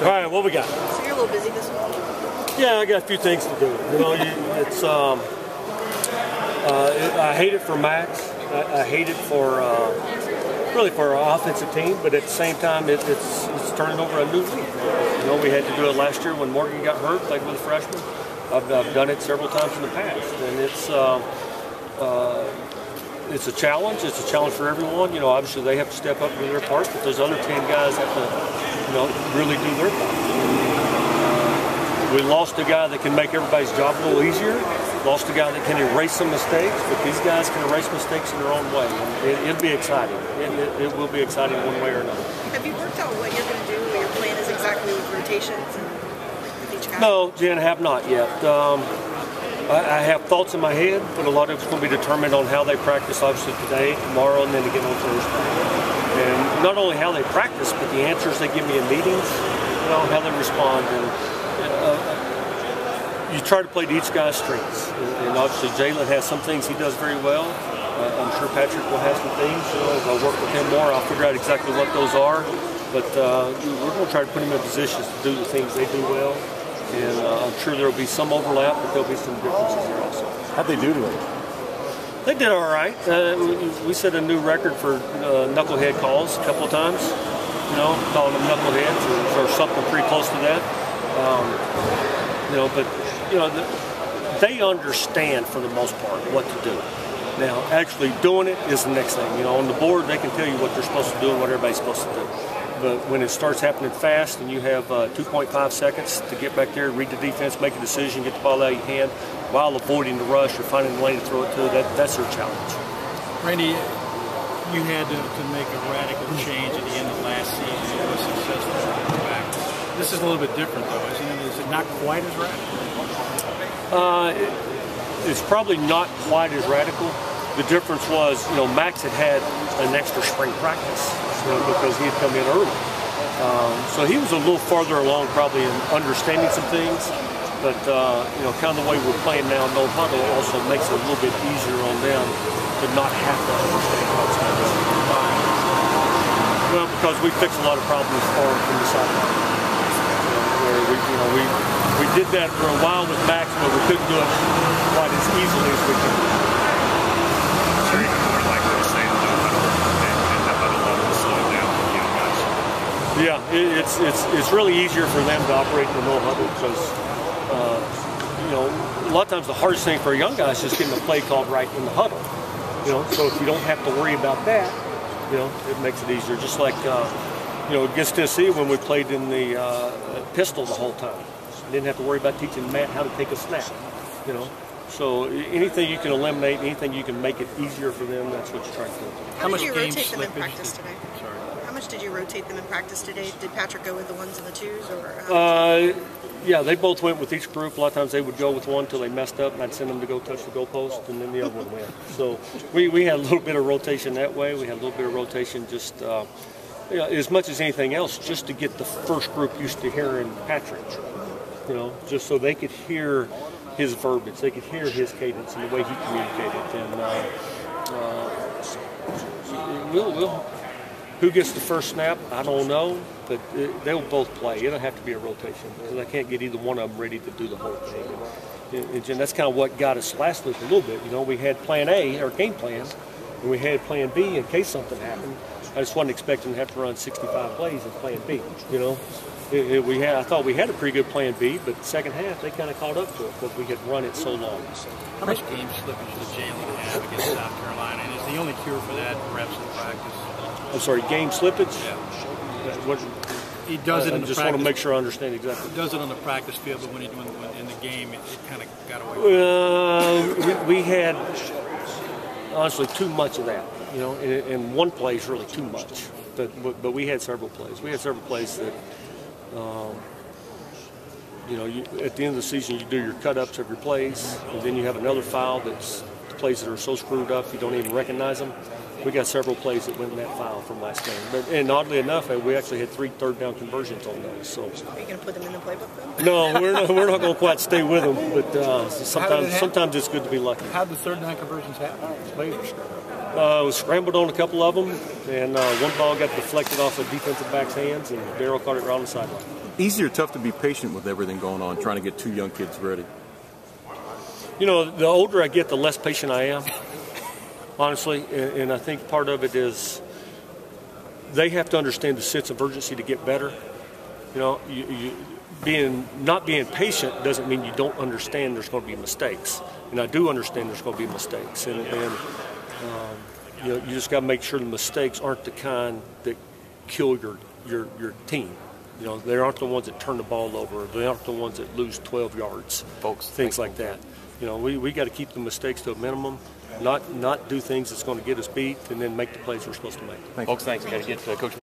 All right, what we got? So you're a little busy this morning? Yeah, I got a few things to do. You know, it's I hate it for Max. I hate it for really for our offensive team, but at the same time, it's turning over a new leaf. You know, we had to do it last year when Morgan got hurt, played with a freshman. I've done it several times in the past, and it's a challenge. It's a challenge for everyone. You know, obviously they have to step up and do their part, but those other 10 guys have to, you know, really do their part. We lost a guy that can make everybody's job a little easier. Lost a guy that can erase some mistakes, but these guys can erase mistakes in their own way. And it'll be exciting. It will be exciting one way or another. Have you worked out what you're going to do, what your plan is exactly with rotations and with each guy? No, Jen, I have not yet. I have thoughts in my head, but a lot of it's going to be determined on how they practice, obviously today, tomorrow, and then again on Thursday. And not only how they practice, but the answers they give me in meetings, you know, how they respond. And you try to play to each guy's strengths. And obviously Jalen has some things he does very well. I'm sure Patrick will have some things. You know, as I work with him more, I'll figure out exactly what those are. But we're going to try to put him in positions to do the things they do well. And I'm sure there will be some overlap, but there'll be some differences there also. How'd they do today? They did all right. We set a new record for knucklehead calls a couple of times. You know, calling them knuckleheads or something pretty close to that. You know, but you know, they understand for the most part what to do. Now, actually doing it is the next thing. You know, on the board they can tell you what they're supposed to do and what everybody's supposed to do. But when it starts happening fast and you have 2.5 seconds to get back there, read the defense, make a decision, get the ball out of your hand, while avoiding the rush or finding a lane to throw it to, that's their challenge. Randy, you had to make a radical change at the end of last season. It was successful back. This is a little bit different, though, isn't it? Is it not quite as radical? It's probably not quite as radical. The difference was, you know, Max had an extra spring practice, you know, because he had come in early. So he was a little farther along probably in understanding some things. But, you know, kind of the way we're playing now, no huddle also makes it a little bit easier on them to not have to understand what's happening. Well, because we fix a lot of problems for him from the sideline. Where we did that for a while with Max, but we couldn't do it quite as easily as we could. So you're more likely to stay in the huddle and the huddle level slow down for you guys. Yeah, it's really easier for them to operate in the no huddle because you know, a lot of times the hardest thing for a young guy is just getting the play called right in the huddle. You know, so if you don't have to worry about that, you know, it makes it easier. Just like you know, against Tennessee when we played in the pistol the whole time. I didn't have to worry about teaching Matt how to take a snap, you know. So anything you can eliminate, anything you can make it easier for them, that's what you try to do. How much did you rotate them in practice today? How much did you rotate them in practice today? Did Patrick go with the ones and the twos? Or yeah, they both went with each group. A lot of times they would go with one until they messed up, and I'd send them to go touch the goalpost, and then the other one went. So we had a little bit of rotation that way. We had a little bit of rotation just you know, as much as anything else, just to get the first group used to hearing Patrick. You know, just so they could hear his verbiage, they could hear his cadence and the way he communicated. And who gets the first snap? I don't know, but they'll both play. It'll have to be a rotation because I can't get either one of them ready to do the whole thing. And that's kind of what got us last week a little bit. You know, we had Plan A, our game plan, and we had Plan B in case something happened. I just wasn't expecting to have to run 65 plays in Plan B. You know, I thought we had a pretty good Plan B, but the second half they kind of caught up to it because we had run it so long. How much game slippage does Jalen have against South Carolina? And is the only cure for that reps in practice? I'm sorry, game slippage? Yeah. What, he does it in the just practice. Want to make sure I understand exactly. He does it on the practice field, but when he in the game, it kind of got away. We had honestly too much of that. You know, and one play is really too much. But we had several plays. We had several plays that, you know, at the end of the season you do your cut-ups of your plays, and then you have another file that's the plays that are so screwed up you don't even recognize them. We got several plays that went in that file from last game. And oddly enough, we actually had 3 third-down conversions on those. So. Are you going to put them in the playbook then? No, we're not going to quite stay with them. But sometimes it's good to be lucky. How did the third-down conversions happen? Was scrambled on a couple of them, and one ball got deflected off a defensive back's hands, and Darryl caught it right on the sideline. easy or tough to be patient with everything going on, trying to get 2 young kids ready? You know, the older I get, the less patient I am, honestly. And I think part of it is they have to understand the sense of urgency to get better. You know, not being patient doesn't mean you don't understand there's going to be mistakes. And I do understand there's going to be mistakes. And you know, you just got to make sure the mistakes aren't the kind that kill your team. You know, they aren't the ones that turn the ball over. They aren't the ones that lose 12 yards. Folks, things like that. You know, we got to keep the mistakes to a minimum, not do things that's going to get us beat, and then make the plays we're supposed to make. Folks, thanks. Got to get Coach.